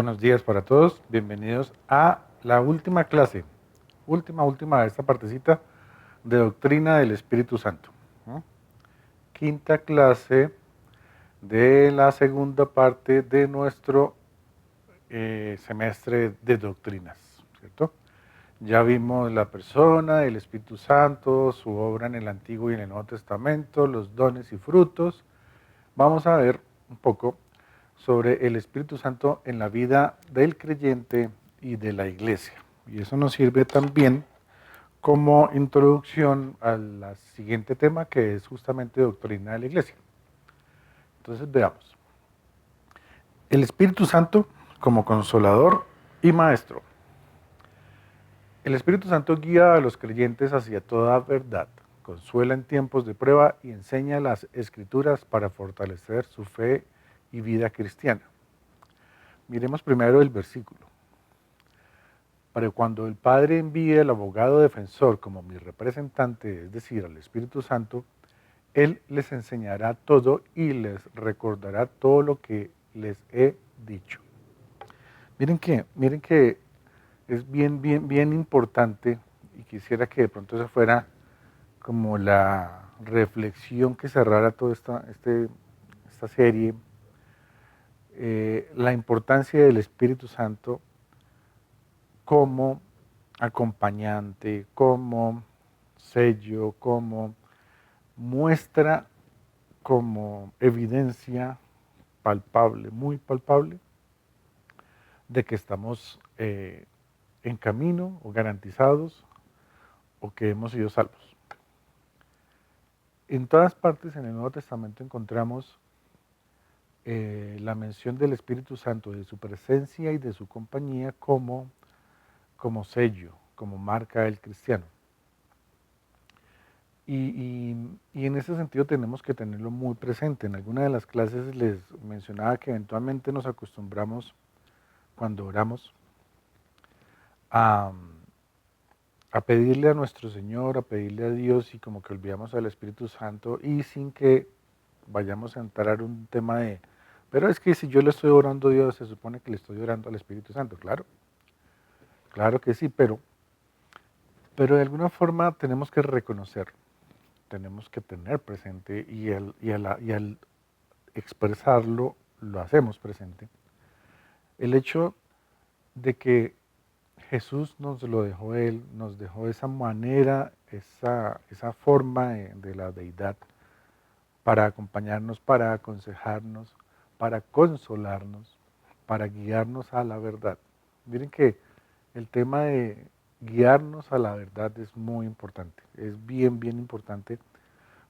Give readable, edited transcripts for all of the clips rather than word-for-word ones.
buenos días para todos. Bienvenidos a la última clase, última de esta partecita de doctrina del Espíritu Santo. ¿No? Quinta clase de la segunda parte de nuestro semestre de doctrinas, ¿cierto? Ya vimos la persona, el Espíritu Santo, su obra en el Antiguo y en el Nuevo Testamento, los dones y frutos. Vamos a ver un poco sobre el Espíritu Santo en la vida del creyente y de la iglesia. Y eso nos sirve también como introducción al siguiente tema, que es justamente doctrina de la iglesia. Entonces veamos. El Espíritu Santo como consolador y maestro. El Espíritu Santo guía a los creyentes hacia toda verdad, consuela en tiempos de prueba y enseña las Escrituras para fortalecer su fe y vida cristiana. Miremos primero el versículo. Pero cuando el Padre envíe al abogado defensor como mi representante, es decir, al Espíritu Santo, Él les enseñará todo y les recordará todo lo que les he dicho. Miren que es bien importante, y quisiera que de pronto esa fuera como la reflexión que cerrara toda esta serie, la importancia del Espíritu Santo como acompañante, como sello, como muestra, como evidencia palpable, muy palpable, de que estamos en camino o garantizados o que hemos sido salvos. En todas partes en el Nuevo Testamento encontramos la mención del Espíritu Santo, de su presencia y de su compañía como sello, como marca del cristiano. Y en ese sentido tenemos que tenerlo muy presente. En alguna de las clases les mencionaba que eventualmente nos acostumbramos, cuando oramos, a, a pedirle a nuestro Señor, a pedirle a Dios, y como que olvidamos al Espíritu Santo, y sin que vayamos a entrar en un tema de, pero es que si yo le estoy orando a Dios, se supone que le estoy orando al Espíritu Santo. Claro que sí, pero de alguna forma tenemos que reconocer, tenemos que tener presente, y al expresarlo, lo hacemos presente, el hecho de que Jesús nos lo dejó Él, nos dejó esa manera, esa forma de la deidad para acompañarnos, para aconsejarnos, para consolarnos, para guiarnos a la verdad. Miren que el tema de guiarnos a la verdad es muy importante, es bien importante,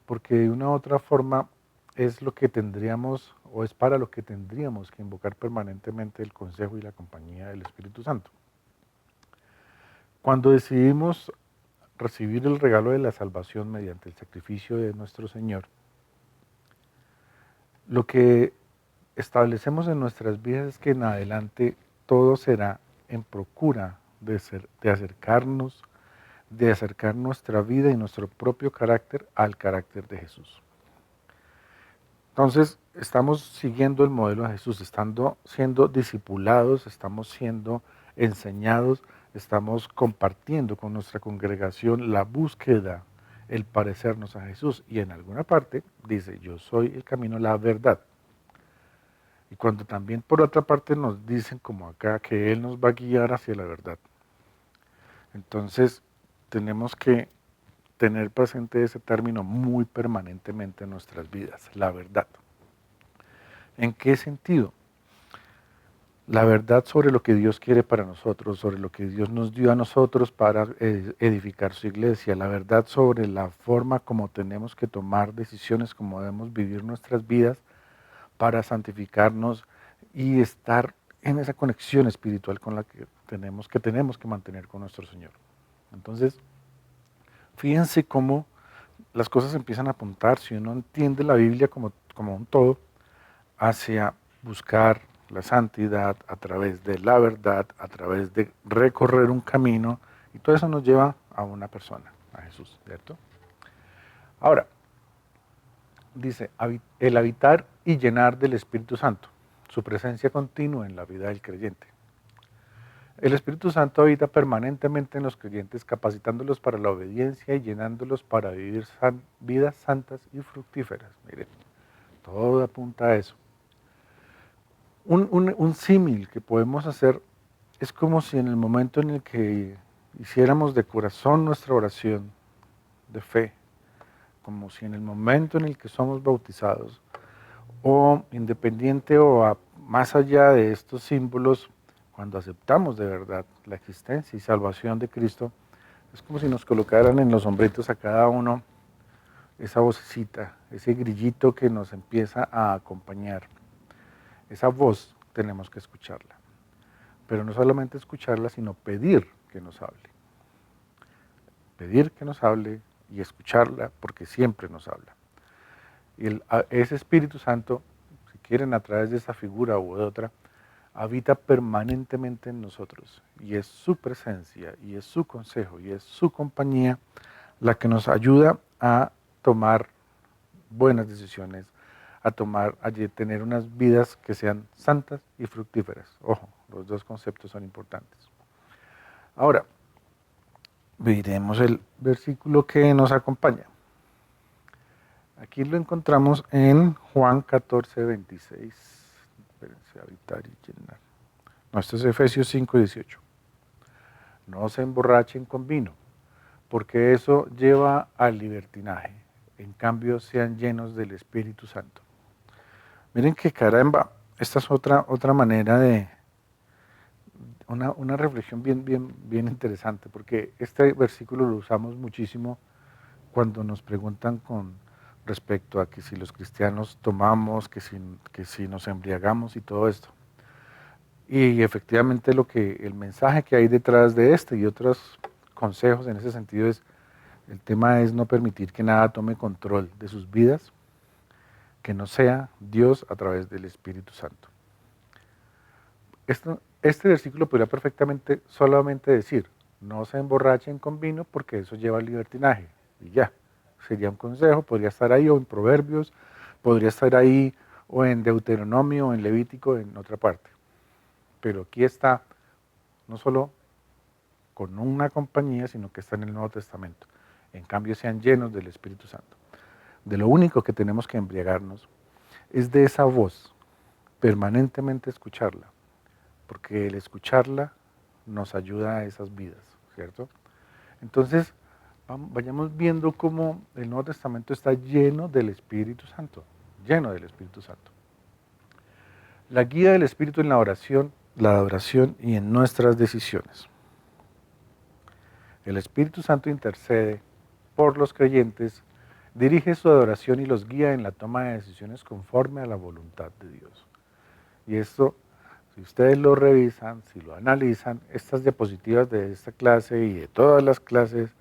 porque de una u otra forma es lo que tendríamos, o es para lo que tendríamos que invocar permanentemente el consejo y la compañía del Espíritu Santo. Cuando decidimos recibir el regalo de la salvación mediante el sacrificio de nuestro Señor, lo que establecemos en nuestras vidas es que en adelante todo será en procura de acercar nuestra vida y nuestro propio carácter al carácter de Jesús. Entonces, estamos siguiendo el modelo de Jesús, siendo discipulados, estamos siendo enseñados, estamos compartiendo con nuestra congregación la búsqueda, el parecernos a Jesús. Y en alguna parte dice, yo soy el camino, la verdad. Y cuando también por otra parte nos dicen, como acá, que Él nos va a guiar hacia la verdad. Entonces, tenemos que tener presente ese término muy permanentemente en nuestras vidas, la verdad. ¿En qué sentido? La verdad sobre lo que Dios quiere para nosotros, sobre lo que Dios nos dio a nosotros para edificar su iglesia, la verdad sobre la forma como tenemos que tomar decisiones, cómo debemos vivir nuestras vidas para santificarnos y estar en esa conexión espiritual con la que tenemos que mantener con nuestro Señor. Entonces, fíjense cómo las cosas empiezan a apuntar, si uno entiende la Biblia como un todo, hacia buscar la santidad a través de la verdad, a través de recorrer un camino, y todo eso nos lleva a una persona, a Jesús, ¿cierto? Ahora, dice, el habitar y llenar del Espíritu Santo. su presencia continua en la vida del creyente. El Espíritu Santo habita permanentemente en los creyentes, capacitándolos para la obediencia y llenándolos para vivir vidas santas y fructíferas. Miren, todo apunta a eso. Un símil que podemos hacer es como si en el momento en el que hiciéramos de corazón nuestra oración de fe, como si en el momento en el que somos bautizados, o independiente más allá de estos símbolos, cuando aceptamos de verdad la existencia y salvación de Cristo, es como si nos colocaran en los hombritos a cada uno esa vocecita, ese grillito que nos empieza a acompañar. Esa voz tenemos que escucharla, pero no solamente escucharla, sino pedir que nos hable. Pedir que nos hable y escucharla, porque siempre nos habla. Y ese Espíritu Santo, si quieren, a través de esa figura u de otra, habita permanentemente en nosotros. Y es su presencia, y es su consejo, y es su compañía la que nos ayuda a tomar buenas decisiones, a tener unas vidas que sean santas y fructíferas. Ojo, los dos conceptos son importantes. Ahora, veremos el versículo que nos acompaña. Aquí lo encontramos en Juan 14, 26. Espérense, habitar y llenar. No, esto es Efesios 5, 18. No se emborrachen con vino, porque eso lleva al libertinaje. En cambio, sean llenos del Espíritu Santo. Miren que caramba, esta es otra manera de, una reflexión bien interesante, porque este versículo lo usamos muchísimo cuando nos preguntan con respecto a que si los cristianos tomamos, que si nos embriagamos y todo esto. Y efectivamente el mensaje que hay detrás de este y otros consejos en ese sentido el tema es no permitir que nada tome control de sus vidas, que no sea Dios a través del Espíritu Santo. Este versículo podría perfectamente solamente decir, no se emborrachen con vino porque eso lleva al libertinaje, y ya. Sería un consejo, podría estar ahí o en Proverbios, podría estar ahí o en Deuteronomio o en Levítico en otra parte. Pero aquí está no solo con una compañía, sino que está en el Nuevo Testamento. En cambio, sean llenos del Espíritu Santo. De lo único que tenemos que embriagarnos es de esa voz, permanentemente escucharla, porque el escucharla nos ayuda a esas vidas, ¿cierto? Entonces, vayamos viendo cómo el Nuevo Testamento está lleno del Espíritu Santo, lleno del Espíritu Santo. La guía del Espíritu en la oración y en nuestras decisiones. El Espíritu Santo intercede por los creyentes, dirige su adoración y los guía en la toma de decisiones conforme a la voluntad de Dios. Y esto, si ustedes lo revisan, si lo analizan, estas diapositivas de esta clase y de todas las clases,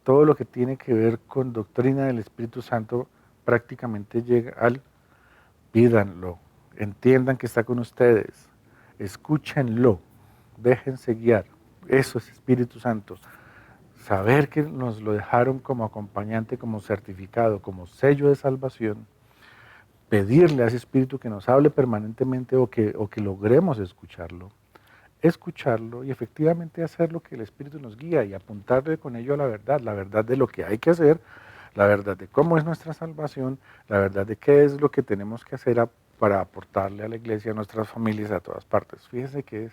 todo lo que tiene que ver con doctrina del Espíritu Santo prácticamente llega al pídanlo, entiendan que está con ustedes, escúchenlo, déjense guiar. Eso es Espíritu Santo. Saber que nos lo dejaron como acompañante, como certificado, como sello de salvación, pedirle a ese Espíritu que nos hable permanentemente o que logremos escucharlo y efectivamente hacer lo que el Espíritu nos guía y apuntarle con ello a la verdad de lo que hay que hacer, la verdad de cómo es nuestra salvación, la verdad de qué es lo que tenemos que hacer para aportarle a la iglesia, a nuestras familias, a todas partes. Fíjense que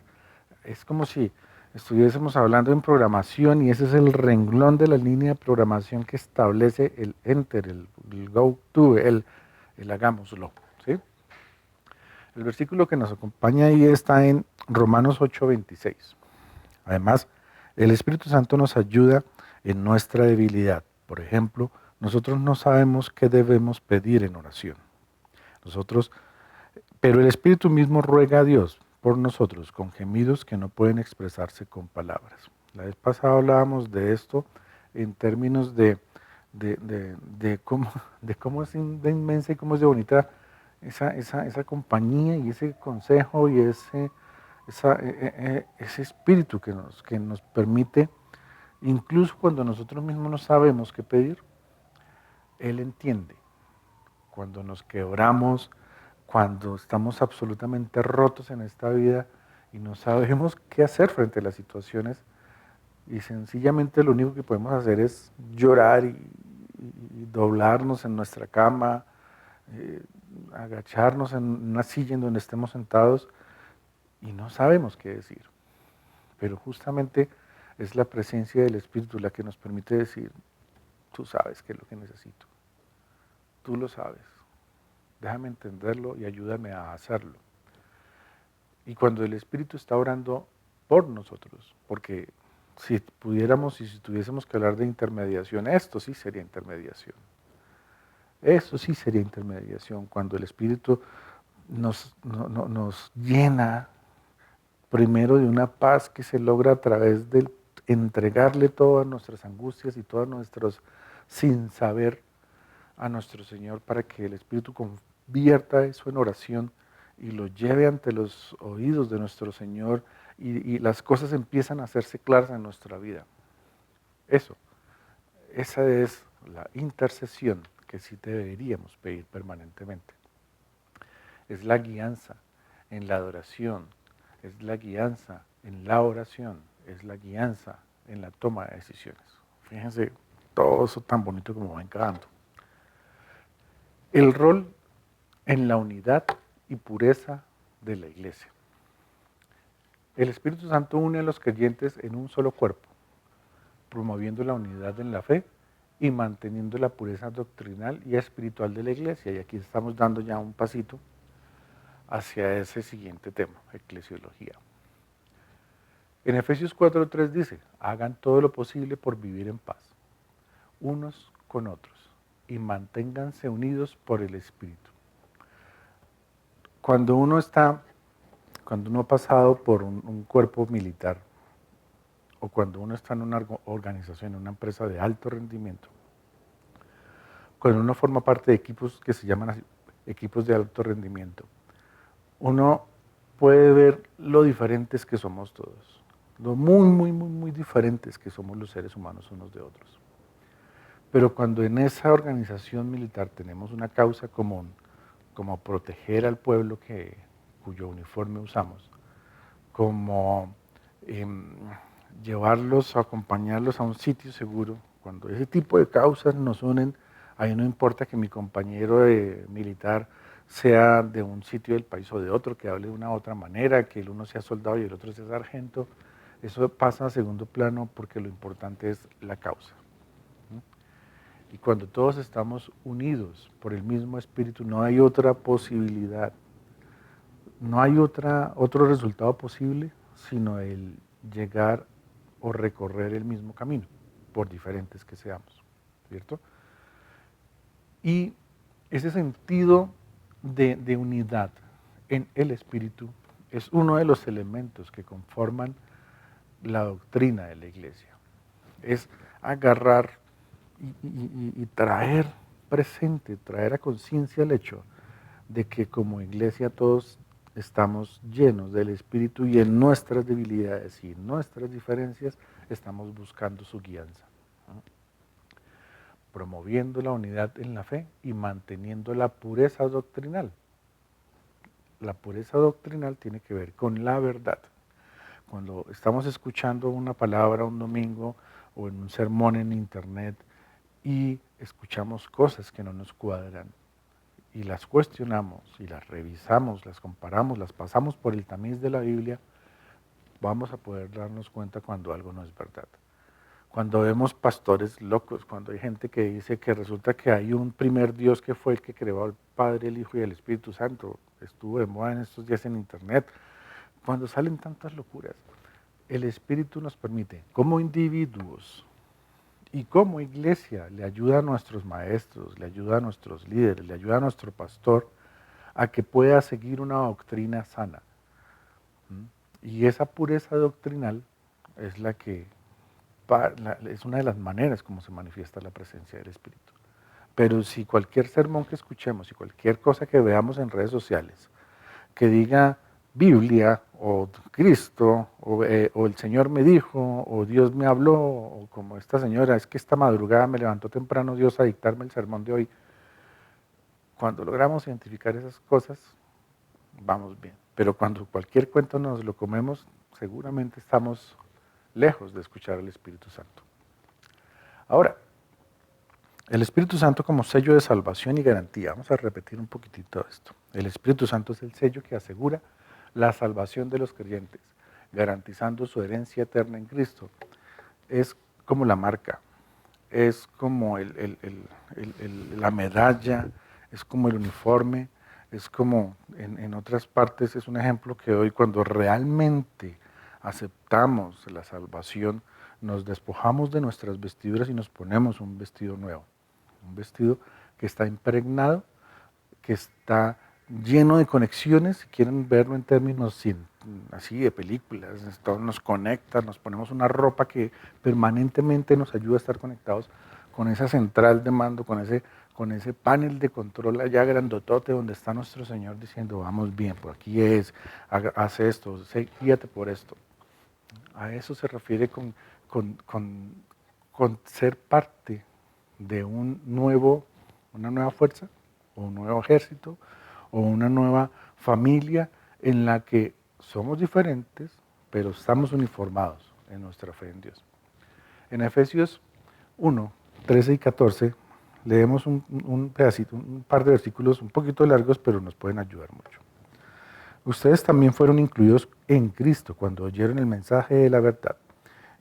es como si estuviésemos hablando en programación y ese es el renglón de la línea de programación que establece el enter, el go to, el hagámoslo, ¿sí? El versículo que nos acompaña ahí está en Romanos 8:26. Además, el Espíritu Santo nos ayuda en nuestra debilidad. Por ejemplo, nosotros no sabemos qué debemos pedir en oración. Pero el Espíritu mismo ruega a Dios por nosotros con gemidos que no pueden expresarse con palabras. La vez pasada hablábamos de esto en términos de cómo es de inmensa y cómo es de bonita esa compañía y ese consejo y ese espíritu que nos permite, incluso cuando nosotros mismos no sabemos qué pedir, Él entiende. Cuando nos quebramos, cuando estamos absolutamente rotos en esta vida y no sabemos qué hacer frente a las situaciones y sencillamente lo único que podemos hacer es llorar y doblarnos en nuestra cama, eh, agacharnos en una silla en donde estemos sentados y no sabemos qué decir. Pero justamente es la presencia del Espíritu la que nos permite decir, tú sabes qué es lo que necesito, tú lo sabes, déjame entenderlo y ayúdame a hacerlo. Y cuando el Espíritu está orando por nosotros, porque si pudiéramos y si tuviésemos que hablar de intermediación, esto sí sería intermediación. Eso sí sería intermediación, cuando el Espíritu nos llena primero de una paz que se logra a través de entregarle todas nuestras angustias y todos nuestros sin saber a nuestro Señor para que el Espíritu convierta eso en oración y lo lleve ante los oídos de nuestro Señor y las cosas empiezan a hacerse claras en nuestra vida. Eso, esa es la intercesión que sí deberíamos pedir permanentemente. Es la guianza en la adoración, es la guianza en la oración, es la guianza en la toma de decisiones. Fíjense todo eso tan bonito como va encajando. El rol en la unidad y pureza de la iglesia. El Espíritu Santo une a los creyentes en un solo cuerpo, promoviendo la unidad en la fe y manteniendo la pureza doctrinal y espiritual de la iglesia. Y aquí estamos dando ya un pasito hacia ese siguiente tema, eclesiología. En Efesios 4:3 dice, hagan todo lo posible por vivir en paz, unos con otros, y manténganse unidos por el Espíritu. Cuando uno ha pasado por un cuerpo militar, o cuando uno está en una organización, en una empresa de alto rendimiento, cuando uno forma parte de equipos que se llaman así, equipos de alto rendimiento, uno puede ver lo diferentes que somos todos, lo muy diferentes que somos los seres humanos unos de otros. Pero cuando en esa organización militar tenemos una causa común, como proteger al pueblo cuyo uniforme usamos, como llevarlos, acompañarlos a un sitio seguro, cuando ese tipo de causas nos unen, ahí no importa que mi compañero militar sea de un sitio del país o de otro, que hable de una otra manera, que el uno sea soldado y el otro sea sargento, eso pasa a segundo plano porque lo importante es la causa. Y cuando todos estamos unidos por el mismo espíritu, no hay otra posibilidad, no hay otro resultado posible, sino el llegar o recorrer el mismo camino, por diferentes que seamos, ¿cierto? Y ese sentido de unidad en el espíritu es uno de los elementos que conforman la doctrina de la iglesia. Es agarrar y traer presente, traer a conciencia el hecho de que como iglesia todos estamos llenos del Espíritu y en nuestras debilidades y en nuestras diferencias estamos buscando su guianza, ¿no? Promoviendo la unidad en la fe y manteniendo la pureza doctrinal. La pureza doctrinal tiene que ver con la verdad. Cuando estamos escuchando una palabra un domingo o en un sermón en internet y escuchamos cosas que no nos cuadran y las cuestionamos y las revisamos, las comparamos, las pasamos por el tamiz de la Biblia, vamos a poder darnos cuenta cuando algo no es verdad. Cuando vemos pastores locos, cuando hay gente que dice que resulta que hay un primer Dios que fue el que creó al Padre, el Hijo y el Espíritu Santo, estuvo de moda en estos días en internet, cuando salen tantas locuras, el Espíritu nos permite, como individuos y como iglesia, le ayuda a nuestros maestros, le ayuda a nuestros líderes, le ayuda a nuestro pastor a que pueda seguir una doctrina sana. Y esa pureza doctrinal es es una de las maneras como se manifiesta la presencia del Espíritu. Pero si cualquier sermón que escuchemos y cualquier cosa que veamos en redes sociales que diga Biblia o Cristo o el Señor me dijo o Dios me habló o como esta señora, es que esta madrugada me levantó temprano Dios a dictarme el sermón de hoy, cuando logramos identificar esas cosas vamos bien. Pero cuando cualquier cuento nos lo comemos, seguramente estamos lejos de escuchar al Espíritu Santo. Ahora, el Espíritu Santo como sello de salvación y garantía. Vamos a repetir un poquitito esto. El Espíritu Santo es el sello que asegura la salvación de los creyentes, garantizando su herencia eterna en Cristo. Es como la marca, es como la medalla, es como el uniforme, es como en otras partes, es un ejemplo que doy cuando realmente aceptamos la salvación, nos despojamos de nuestras vestiduras y nos ponemos un vestido nuevo, un vestido que está impregnado, que está lleno de conexiones, si quieren verlo en términos así de películas, esto nos conecta, nos ponemos una ropa que permanentemente nos ayuda a estar conectados con esa central de mando, con ese panel de control allá grandotote donde está nuestro Señor diciendo, vamos bien, por aquí es, haz esto, guíate por esto. A eso se refiere con ser parte de una nueva fuerza, o un nuevo ejército, o una nueva familia en la que somos diferentes, pero estamos uniformados en nuestra fe en Dios. En Efesios 1, 13 y 14, leemos un pedacito, un par de versículos un poquito largos, pero nos pueden ayudar mucho. Ustedes también fueron incluidos en Cristo cuando oyeron el mensaje de la verdad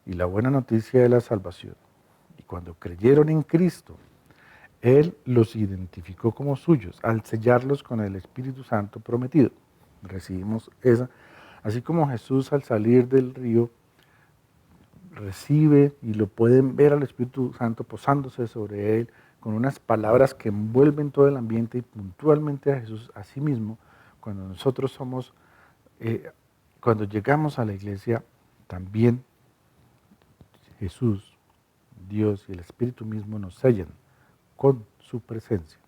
y la buena noticia de la salvación. Y cuando creyeron en Cristo, Él los identificó como suyos al sellarlos con el Espíritu Santo prometido. Recibimos esa. Así como Jesús al salir del río recibe y lo pueden ver al Espíritu Santo posándose sobre Él con unas palabras que envuelven todo el ambiente y puntualmente a Jesús a sí mismo, cuando nosotros cuando llegamos a la iglesia, también Jesús, Dios y el Espíritu mismo nos sellan con su presencia.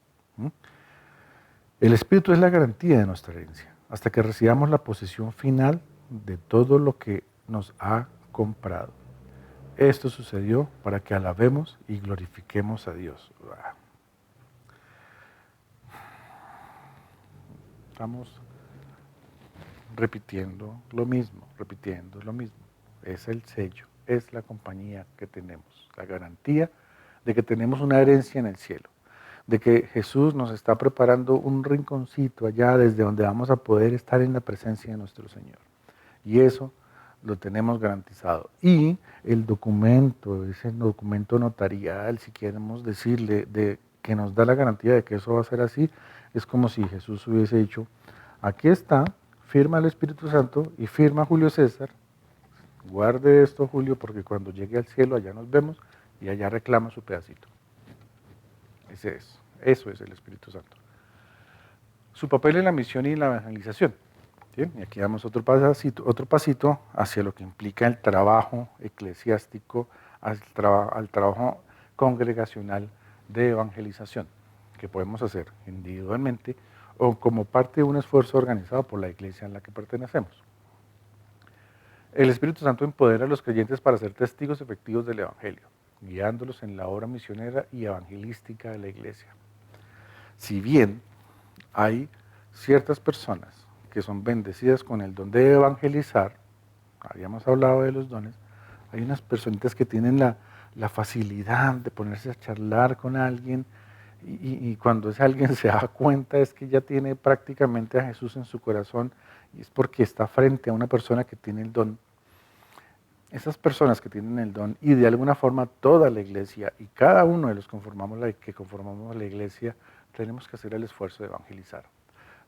El Espíritu es la garantía de nuestra herencia, hasta que recibamos la posesión final de todo lo que nos ha comprado. Esto sucedió para que alabemos y glorifiquemos a Dios. Estamos repitiendo lo mismo. Es el sello, es la compañía que tenemos, la garantía de que tenemos una herencia en el cielo, de que Jesús nos está preparando un rinconcito allá desde donde vamos a poder estar en la presencia de nuestro Señor. Y eso lo tenemos garantizado. Y el documento, ese documento notarial, si queremos decirle, de que nos da la garantía de que eso va a ser así, es como si Jesús hubiese dicho, aquí está, firma el Espíritu Santo y firma Julio César, guarde esto Julio porque cuando llegue al cielo allá nos vemos y allá reclama su pedacito. Eso es el Espíritu Santo. Su papel en la misión y la evangelización. ¿Sí? Y aquí damos otro pasito hacia lo que implica el trabajo eclesiástico, al trabajo congregacional de evangelización, que podemos hacer individualmente o como parte de un esfuerzo organizado por la iglesia en la que pertenecemos. El Espíritu Santo empodera a los creyentes para ser testigos efectivos del Evangelio, guiándolos en la obra misionera y evangelística de la iglesia. Si bien hay ciertas personas que son bendecidas con el don de evangelizar, habíamos hablado de los dones, hay unas personitas que tienen la facilidad de ponerse a charlar con alguien y cuando ese alguien se da cuenta es que ya tiene prácticamente a Jesús en su corazón y es porque está frente a una persona que tiene el don. Esas personas que tienen el don y de alguna forma toda la iglesia y cada uno de los que conformamos la iglesia tenemos que hacer el esfuerzo de evangelizar.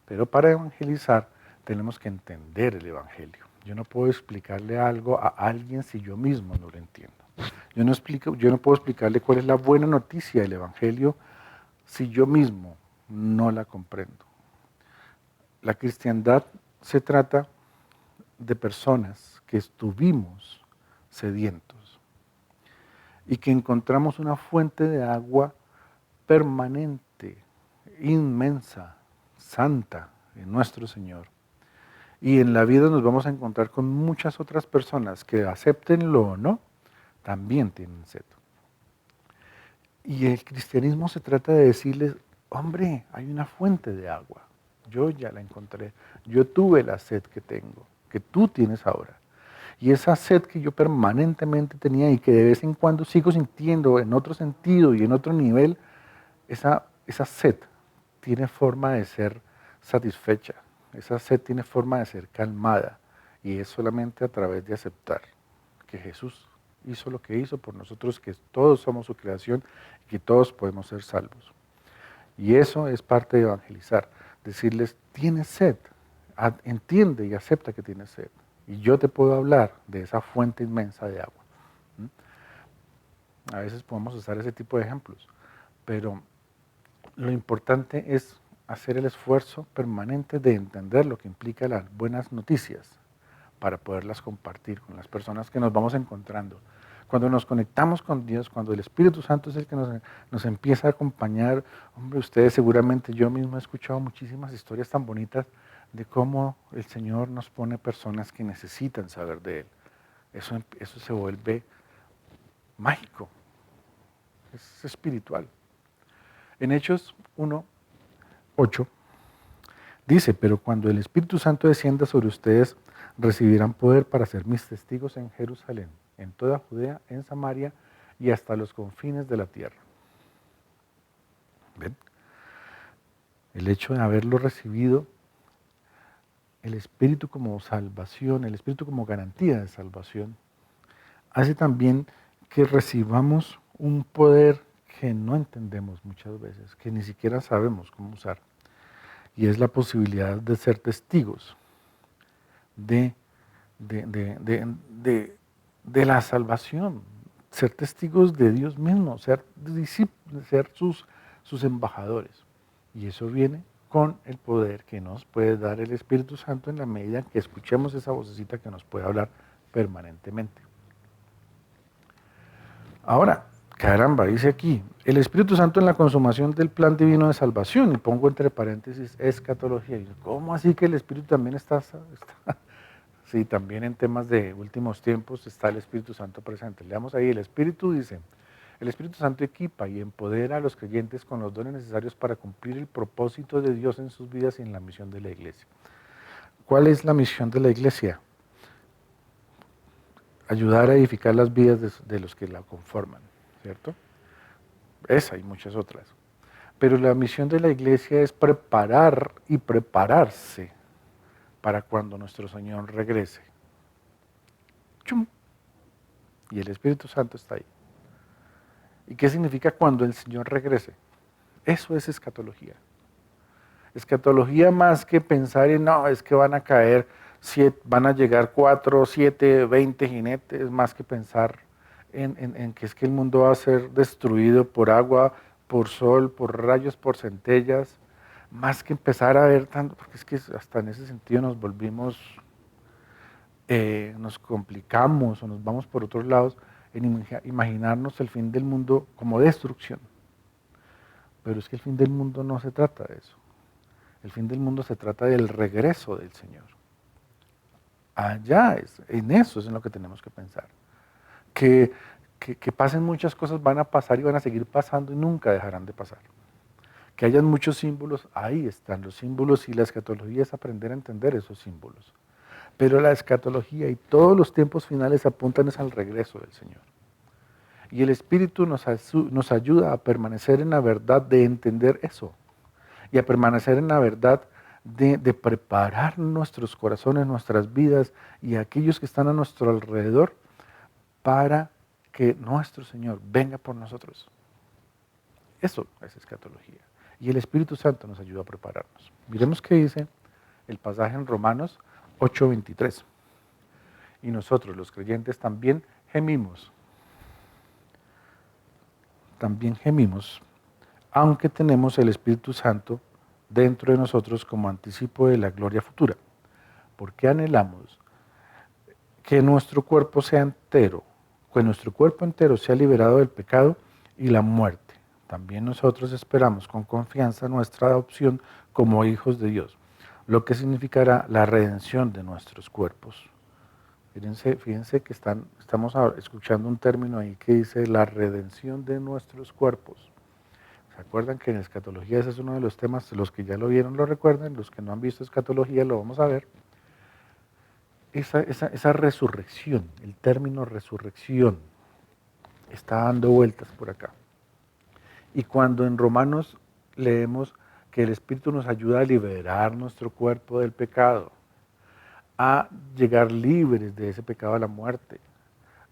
Pero para evangelizar tenemos que entender el Evangelio. Yo no puedo explicarle algo a alguien si yo mismo no lo entiendo. Yo no puedo explicarle cuál es la buena noticia del Evangelio si yo mismo no la comprendo. La cristiandad se trata de personas que estuvimos sedientos y que encontramos una fuente de agua permanente, inmensa, santa en nuestro Señor. Y en la vida nos vamos a encontrar con muchas otras personas que, acéptenlo o no, también tienen sed. Y el cristianismo se trata de decirles, hombre, hay una fuente de agua. Yo ya la encontré. Yo tuve la sed que tengo, que tú tienes ahora. Y esa sed que yo permanentemente tenía y que de vez en cuando sigo sintiendo en otro sentido y en otro nivel, esa sed tiene forma de ser satisfecha. Esa sed tiene forma de ser calmada. Y es solamente a través de aceptar que Jesús hizo lo que hizo por nosotros, que todos somos su creación y que todos podemos ser salvos. Y eso es parte de evangelizar. Decirles, tienes sed, entiende y acepta que tienes sed. Y yo te puedo hablar de esa fuente inmensa de agua. A veces podemos usar ese tipo de ejemplos, pero lo importante es hacer el esfuerzo permanente de entender lo que implica las buenas noticias para poderlas compartir con las personas que nos vamos encontrando. Cuando nos conectamos con Dios, cuando el Espíritu Santo es el que nos empieza a acompañar, hombre, ustedes seguramente, yo mismo he escuchado muchísimas historias tan bonitas de cómo el Señor nos pone personas que necesitan saber de Él. Eso se vuelve mágico, es espiritual. En Hechos 1:8 dice, pero cuando el Espíritu Santo descienda sobre ustedes, recibirán poder para ser mis testigos en Jerusalén, en toda Judea, en Samaria y hasta los confines de la tierra. ¿Ven? El hecho de haberlo recibido, el Espíritu como salvación, el Espíritu como garantía de salvación, hace también que recibamos un poder que no entendemos muchas veces, que ni siquiera sabemos cómo usar, y es la posibilidad de ser testigos de de la salvación, ser testigos de Dios mismo, ser discípulos, ser sus embajadores. Y eso viene con el poder que nos puede dar el Espíritu Santo en la medida en que escuchemos esa vocecita que nos puede hablar permanentemente. Ahora, caramba, dice aquí, el Espíritu Santo en la consumación del plan divino de salvación, y pongo entre paréntesis escatología. Y ¿cómo así que el Espíritu también está Sí, también en temas de últimos tiempos está el Espíritu Santo presente. Leamos ahí, el Espíritu dice, el Espíritu Santo equipa y empodera a los creyentes con los dones necesarios para cumplir el propósito de Dios en sus vidas y en la misión de la iglesia. ¿Cuál es la misión de la iglesia? Ayudar a edificar las vidas de los que la conforman, ¿cierto? Esa y muchas otras. Pero la misión de la iglesia es preparar y prepararse para cuando nuestro Señor regrese. ¡Chum! Y el Espíritu Santo está ahí. ¿Y qué significa cuando el Señor regrese? Eso es escatología. Escatología más que pensar en, no, es que van a caer, van a llegar 4, 7, 20 jinetes, más que pensar en que es que el mundo va a ser destruido por agua, por sol, por rayos, por centellas, más que empezar a ver tanto, porque es que hasta en ese sentido nos volvimos, nos complicamos o nos vamos por otros lados en imaginarnos el fin del mundo como destrucción. Pero es que el fin del mundo no se trata de eso. El fin del mundo se trata del regreso del Señor. Allá en eso es en lo que tenemos que pensar. Que pasen muchas cosas, van a pasar y van a seguir pasando y nunca dejarán de pasar. Que hayan muchos símbolos, ahí están los símbolos y la escatología es aprender a entender esos símbolos. Pero la escatología y todos los tiempos finales apuntan es al regreso del Señor. Y el Espíritu nos ayuda a permanecer en la verdad de entender eso. Y a permanecer en la verdad de preparar nuestros corazones, nuestras vidas y aquellos que están a nuestro alrededor para que nuestro Señor venga por nosotros. Eso es escatología. Y el Espíritu Santo nos ayuda a prepararnos. Miremos qué dice el pasaje en Romanos 8:23. Y nosotros, los creyentes, también gemimos, aunque tenemos el Espíritu Santo dentro de nosotros como anticipo de la gloria futura, porque anhelamos que nuestro cuerpo sea entero, que nuestro cuerpo entero sea liberado del pecado y la muerte. También nosotros esperamos con confianza nuestra adopción como hijos de Dios, lo que significará la redención de nuestros cuerpos. Fíjense que estamos escuchando un término ahí que dice la redención de nuestros cuerpos. ¿Se acuerdan que en escatología ese es uno de los temas? Los que ya lo vieron lo recuerdan, los que no han visto escatología lo vamos a ver. Esa resurrección, el término resurrección, está dando vueltas por acá. Y cuando en Romanos leemos que el Espíritu nos ayuda a liberar nuestro cuerpo del pecado, a llegar libres de ese pecado a la muerte,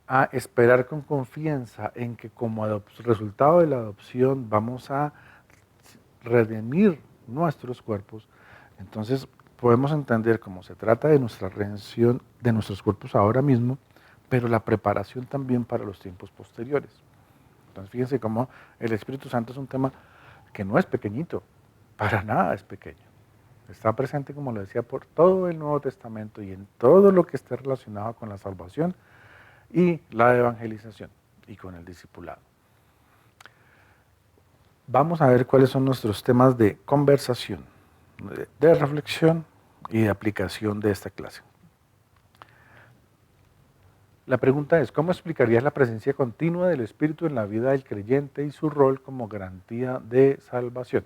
a esperar con confianza en que como resultado de la adopción vamos a redimir nuestros cuerpos, entonces podemos entender cómo se trata de nuestra redención de nuestros cuerpos ahora mismo, pero la preparación también para los tiempos posteriores. Entonces fíjense cómo el Espíritu Santo es un tema que no es pequeñito, para nada es pequeño. Está presente, como lo decía, por todo el Nuevo Testamento y en todo lo que esté relacionado con la salvación y la evangelización y con el discipulado. Vamos a ver cuáles son nuestros temas de conversación, de reflexión y de aplicación de esta clase. La pregunta es, ¿cómo explicarías la presencia continua del Espíritu en la vida del creyente y su rol como garantía de salvación?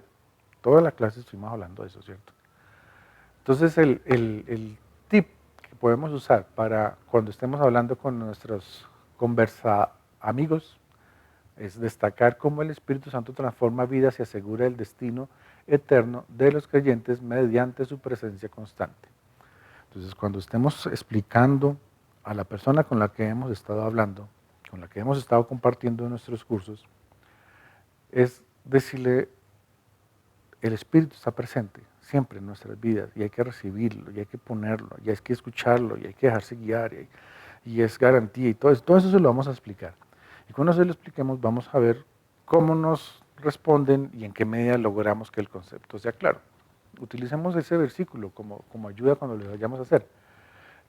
Toda la clase estuvimos hablando de eso, ¿cierto? Entonces, el tip que podemos usar para cuando estemos hablando con nuestros amigos es destacar cómo el Espíritu Santo transforma vidas y asegura el destino eterno de los creyentes mediante su presencia constante. Entonces, cuando estemos explicando a la persona con la que hemos estado hablando, con la que hemos estado compartiendo nuestros cursos, es decirle, el Espíritu está presente siempre en nuestras vidas y hay que recibirlo, y hay que ponerlo, y hay que escucharlo, y hay que dejarse guiar, y es garantía, y todo eso se lo vamos a explicar. Y cuando se lo expliquemos, vamos a ver cómo nos responden y en qué medida logramos que el concepto sea claro. Utilicemos ese versículo como ayuda cuando lo vayamos a hacer.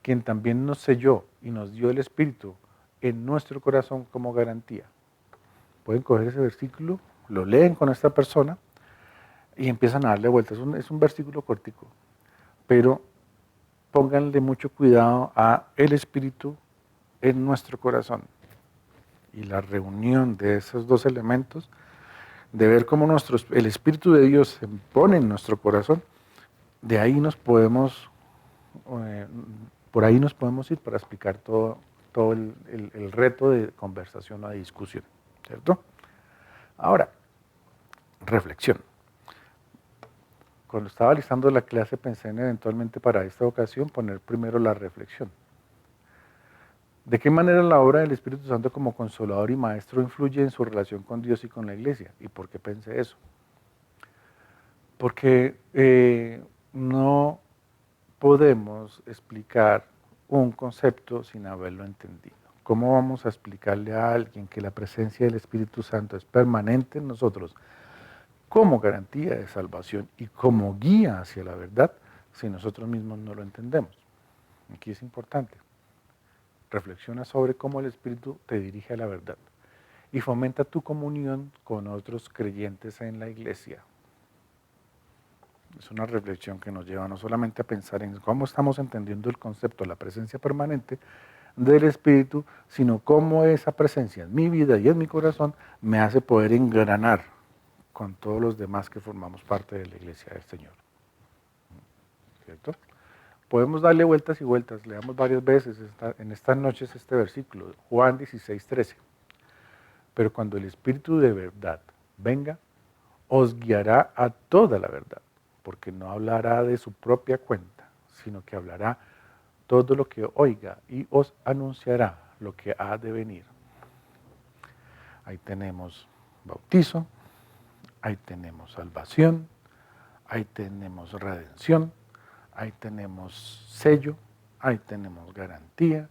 Quien también nos selló y nos dio el Espíritu en nuestro corazón como garantía. Pueden coger ese versículo, lo leen con esta persona y empiezan a darle vueltas. Es un versículo cortico, pero pónganle mucho cuidado a el Espíritu en nuestro corazón. Y la reunión de esos dos elementos, de ver cómo el Espíritu de Dios se pone en nuestro corazón, de ahí nos podemos, por ahí nos podemos ir para explicar todo el reto de conversación o de discusión, ¿cierto? Ahora, reflexión. Cuando estaba listando la clase pensé en eventualmente para esta ocasión poner primero la reflexión. ¿De qué manera la obra del Espíritu Santo como consolador y maestro influye en su relación con Dios y con la iglesia? ¿Y por qué pensé eso? Porque no podemos explicar un concepto sin haberlo entendido. ¿Cómo vamos a explicarle a alguien que la presencia del Espíritu Santo es permanente en nosotros como garantía de salvación y como guía hacia la verdad si nosotros mismos no lo entendemos? Aquí es importante. Reflexiona sobre cómo el Espíritu te dirige a la verdad y fomenta tu comunión con otros creyentes en la iglesia. Es una reflexión que nos lleva no solamente a pensar en cómo estamos entendiendo el concepto de la presencia permanente del Espíritu, sino cómo esa presencia en mi vida y en mi corazón me hace poder engranar con todos los demás que formamos parte de la iglesia del Señor. ¿Cierto? Podemos darle vueltas y vueltas, leamos varias veces en estas noches este versículo, Juan 16:13. Pero cuando el Espíritu de verdad venga, os guiará a toda la verdad, porque no hablará de su propia cuenta, sino que hablará todo lo que oiga y os anunciará lo que ha de venir. Ahí tenemos bautizo, ahí tenemos salvación, ahí tenemos redención, ahí tenemos sello, ahí tenemos garantía,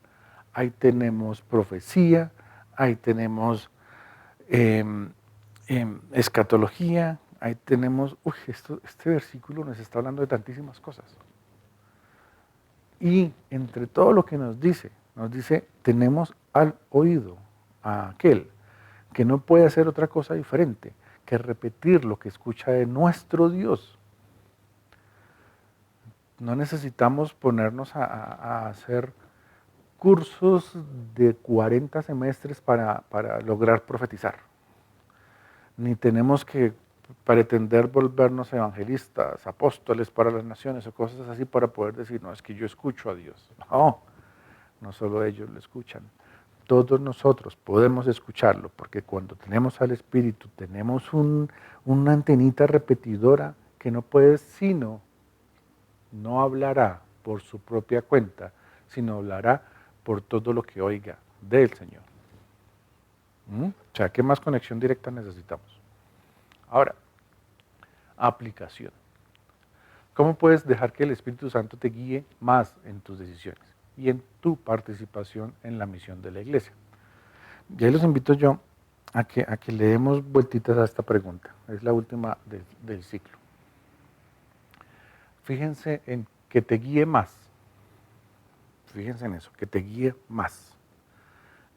ahí tenemos profecía, ahí tenemos escatología, ahí tenemos, este versículo nos está hablando de tantísimas cosas. Y entre todo lo que nos dice, tenemos al oído a aquel que no puede hacer otra cosa diferente que repetir lo que escucha de nuestro Dios. No necesitamos ponernos a hacer cursos de 40 semestres para lograr profetizar. Ni tenemos que pretender volvernos evangelistas, apóstoles para las naciones o cosas así para poder decir, no, es que yo escucho a Dios. No, no solo ellos lo escuchan. Todos nosotros podemos escucharlo, porque cuando tenemos al Espíritu, tenemos una antenita repetidora que no puede sino, no hablará por su propia cuenta, sino hablará por todo lo que oiga del Señor. O sea, ¿qué más conexión directa necesitamos? Ahora, aplicación. ¿Cómo puedes dejar que el Espíritu Santo te guíe más en tus decisiones y en tu participación en la misión de la iglesia? Y ahí los invito yo a que le demos vueltitas a esta pregunta. Es la última del ciclo. Fíjense en que te guíe más. Fíjense en eso, que te guíe más.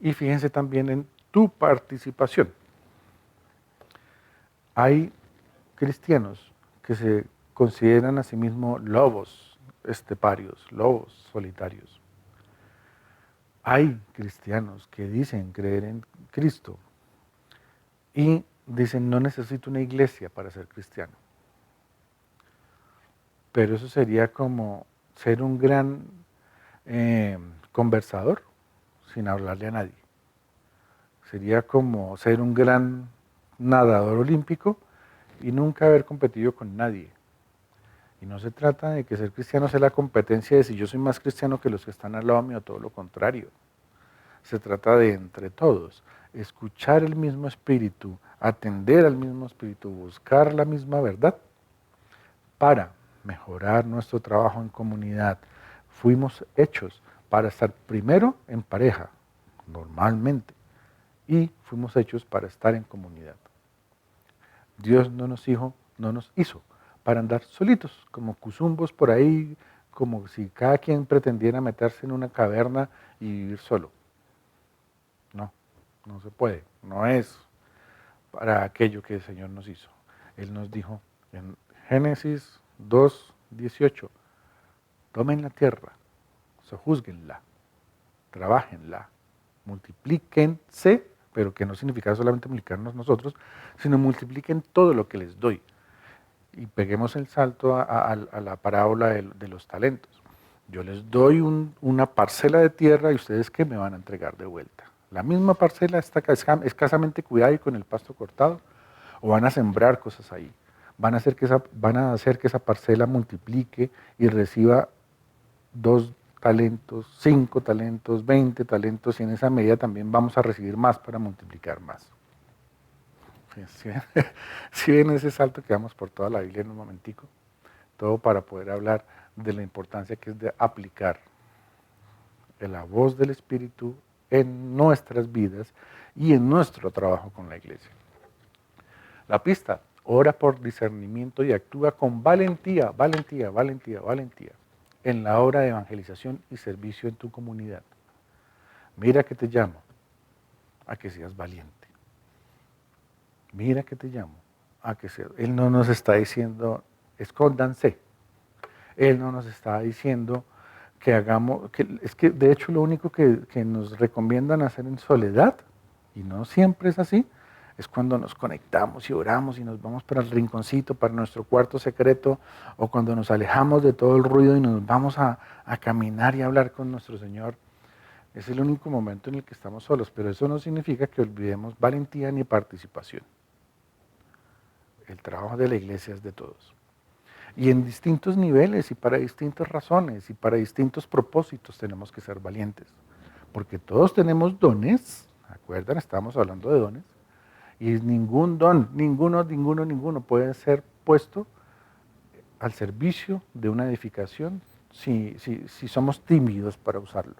Y fíjense también en tu participación. Hay cristianos que se consideran a sí mismos lobos esteparios, lobos solitarios. Hay cristianos que dicen creer en Cristo y dicen no necesito una iglesia para ser cristiano. Pero eso sería como ser un gran conversador sin hablarle a nadie. Sería como ser un gran nadador olímpico y nunca haber competido con nadie. Y no se trata de que ser cristiano sea la competencia de si yo soy más cristiano que los que están al lado mío, todo lo contrario. Se trata de entre todos, escuchar el mismo espíritu, atender al mismo espíritu, buscar la misma verdad para mejorar nuestro trabajo en comunidad. Fuimos hechos para estar primero en pareja, normalmente, y fuimos hechos para estar en comunidad. Dios no nos hizo para andar solitos, como cuzumbos por ahí, como si cada quien pretendiera meterse en una caverna y vivir solo. No, no se puede, no es para aquello que el Señor nos hizo. Él nos dijo en Génesis 2:18, tomen la tierra, sojúzguenla, trabajenla, multiplíquense, pero que no significa solamente multiplicarnos nosotros, sino multipliquen todo lo que les doy. Y peguemos el salto a la parábola de los talentos. Yo les doy una parcela de tierra y ustedes ¿qué me van a entregar de vuelta? La misma parcela está escasamente cuidada y con el pasto cortado, o van a sembrar cosas ahí. Van a hacer que esa parcela multiplique y reciba 2 talentos, 5 talentos, 20 talentos, y en esa medida también vamos a recibir más para multiplicar más. ¿Sí ven ese salto que damos por toda la Biblia en un momentico? Todo para poder hablar de la importancia que es de aplicar la voz del Espíritu en nuestras vidas y en nuestro trabajo con la iglesia. La pista, ora por discernimiento y actúa con valentía, valentía, valentía, valentía en la obra de evangelización y servicio en tu comunidad. Mira que te llamo a que seas valiente. Mira que te llamo a que seas. Él no nos está diciendo, escóndanse. Él no nos está diciendo que hagamos, es que de hecho lo único que nos recomiendan hacer en soledad, y no siempre es así, es cuando nos conectamos y oramos y nos vamos para el rinconcito, para nuestro cuarto secreto, o cuando nos alejamos de todo el ruido y nos vamos a caminar y a hablar con nuestro Señor. Es el único momento en el que estamos solos, pero eso no significa que olvidemos valentía ni participación. El trabajo de la iglesia es de todos. Y en distintos niveles y para distintas razones y para distintos propósitos tenemos que ser valientes. Porque todos tenemos dones, ¿acuerdan? Estamos hablando de dones. Y ningún don, ninguno puede ser puesto al servicio de una edificación si somos tímidos para usarlo.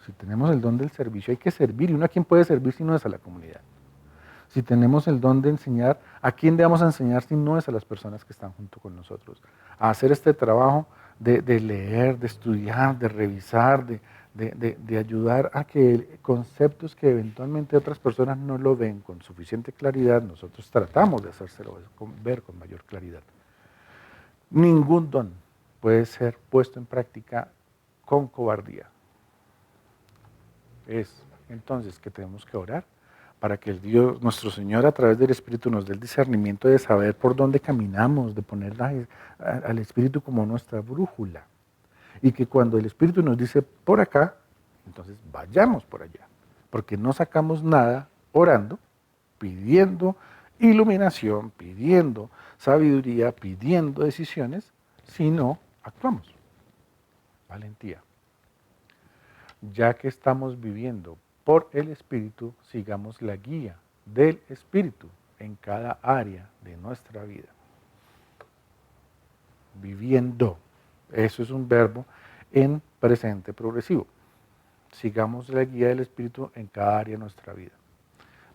Si tenemos el don del servicio hay que servir. ¿Y uno a quién puede servir si no es a la comunidad? Si tenemos el don de enseñar, ¿a quién le vamos a enseñar si no es a las personas que están junto con nosotros? A hacer este trabajo de leer, de estudiar, de revisar, de ayudar a que conceptos que eventualmente otras personas no lo ven con suficiente claridad, nosotros tratamos de hacérselo ver con mayor claridad. Ningún don puede ser puesto en práctica con cobardía. Es entonces que tenemos que orar para que el Dios, nuestro Señor, a través del Espíritu nos dé el discernimiento de saber por dónde caminamos, de poner al Espíritu como nuestra brújula. Y que cuando el Espíritu nos dice por acá, entonces vayamos por allá. Porque no sacamos nada orando, pidiendo iluminación, pidiendo sabiduría, pidiendo decisiones, sino actuamos. Valentía. Ya que estamos viviendo por el Espíritu, sigamos la guía del Espíritu en cada área de nuestra vida. Viviendo. Eso es un verbo en presente progresivo. Sigamos la guía del Espíritu en cada área de nuestra vida.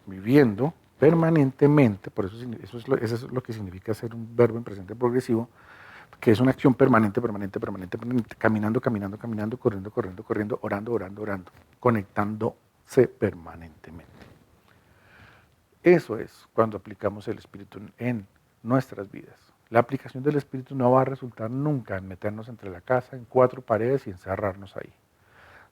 Viviendo permanentemente, por eso, eso es lo que significa ser un verbo en presente progresivo, que es una acción permanente, caminando, corriendo, orando, conectándose permanentemente. Eso es cuando aplicamos el Espíritu en nuestras vidas. La aplicación del Espíritu no va a resultar nunca en meternos entre la casa, en cuatro paredes y encerrarnos ahí.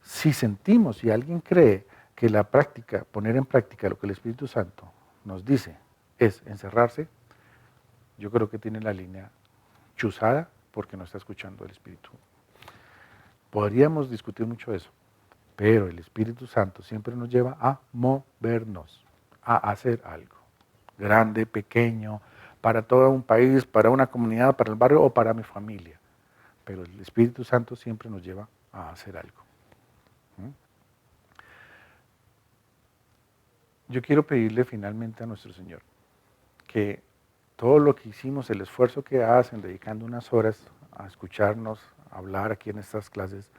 Si sentimos, si alguien cree que la práctica, poner en práctica lo que el Espíritu Santo nos dice es encerrarse, yo creo que tiene la línea chuzada porque no está escuchando el Espíritu. Podríamos discutir mucho eso, pero el Espíritu Santo siempre nos lleva a movernos, a hacer algo, grande, pequeño, para todo un país, para una comunidad, para el barrio o para mi familia. Pero el Espíritu Santo siempre nos lleva a hacer algo. Yo quiero pedirle finalmente a nuestro Señor que todo lo que hicimos, el esfuerzo que hacen, dedicando unas horas a escucharnos, a hablar aquí en estas clases,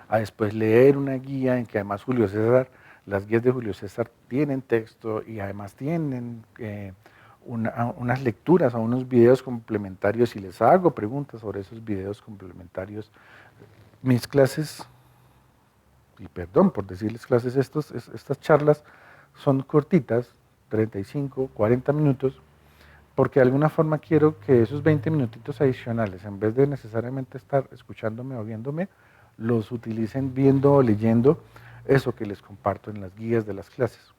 a después leer una guía en que además Julio César, las guías de Julio César tienen texto y además tienen unas lecturas o unos videos complementarios y les hago preguntas sobre esos videos complementarios. Mis clases, y perdón por decirles clases, estas charlas son cortitas, 35, 40 minutos, porque de alguna forma quiero que esos 20 minutitos adicionales, en vez de necesariamente estar escuchándome o viéndome, los utilicen viendo o leyendo eso que les comparto en las guías de las clases.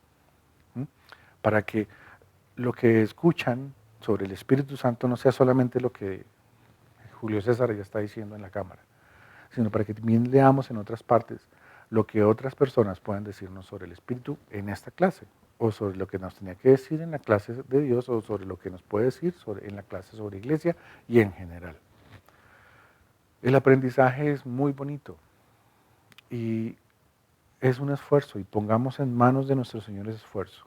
Para que lo que escuchan sobre el Espíritu Santo no sea solamente lo que Julio César ya está diciendo en la cámara, sino para que también leamos en otras partes lo que otras personas puedan decirnos sobre el Espíritu en esta clase, o sobre lo que nos tenía que decir en la clase de Dios, o sobre lo que nos puede decir en la clase sobre iglesia y en general. El aprendizaje es muy bonito y es un esfuerzo, y pongamos en manos de nuestro Señor ese esfuerzo,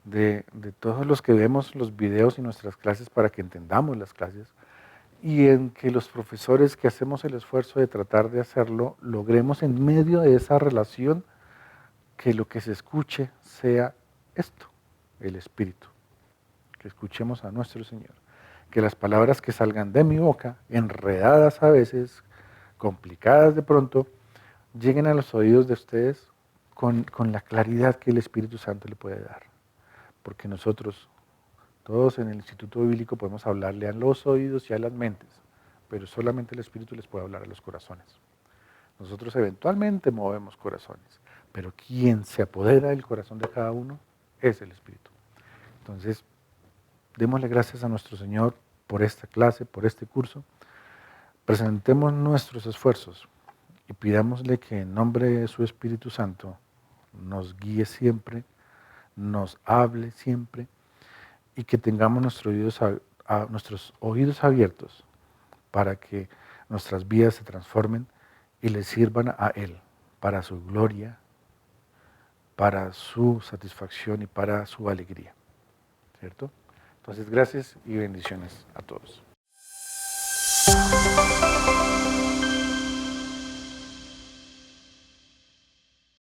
de todos los que vemos los videos y nuestras clases para que entendamos las clases, y en que los profesores que hacemos el esfuerzo de tratar de hacerlo, logremos en medio de esa relación que lo que se escuche sea esto, el Espíritu, que escuchemos a nuestro Señor, que las palabras que salgan de mi boca, enredadas a veces, complicadas de pronto, lleguen a los oídos de ustedes con la claridad que el Espíritu Santo le puede dar, porque nosotros todos en el Instituto Bíblico podemos hablarle a los oídos y a las mentes, pero solamente el Espíritu les puede hablar a los corazones. Nosotros eventualmente movemos corazones, pero quien se apodera del corazón de cada uno es el Espíritu. Entonces, démosle gracias a nuestro Señor por esta clase, por este curso. Presentemos nuestros esfuerzos y pidámosle que en nombre de su Espíritu Santo nos guíe siempre, nos hable siempre, y que tengamos nuestros oídos abiertos para que nuestras vidas se transformen y le sirvan a Él para su gloria, para su satisfacción y para su alegría. ¿Cierto? Entonces, gracias y bendiciones a todos.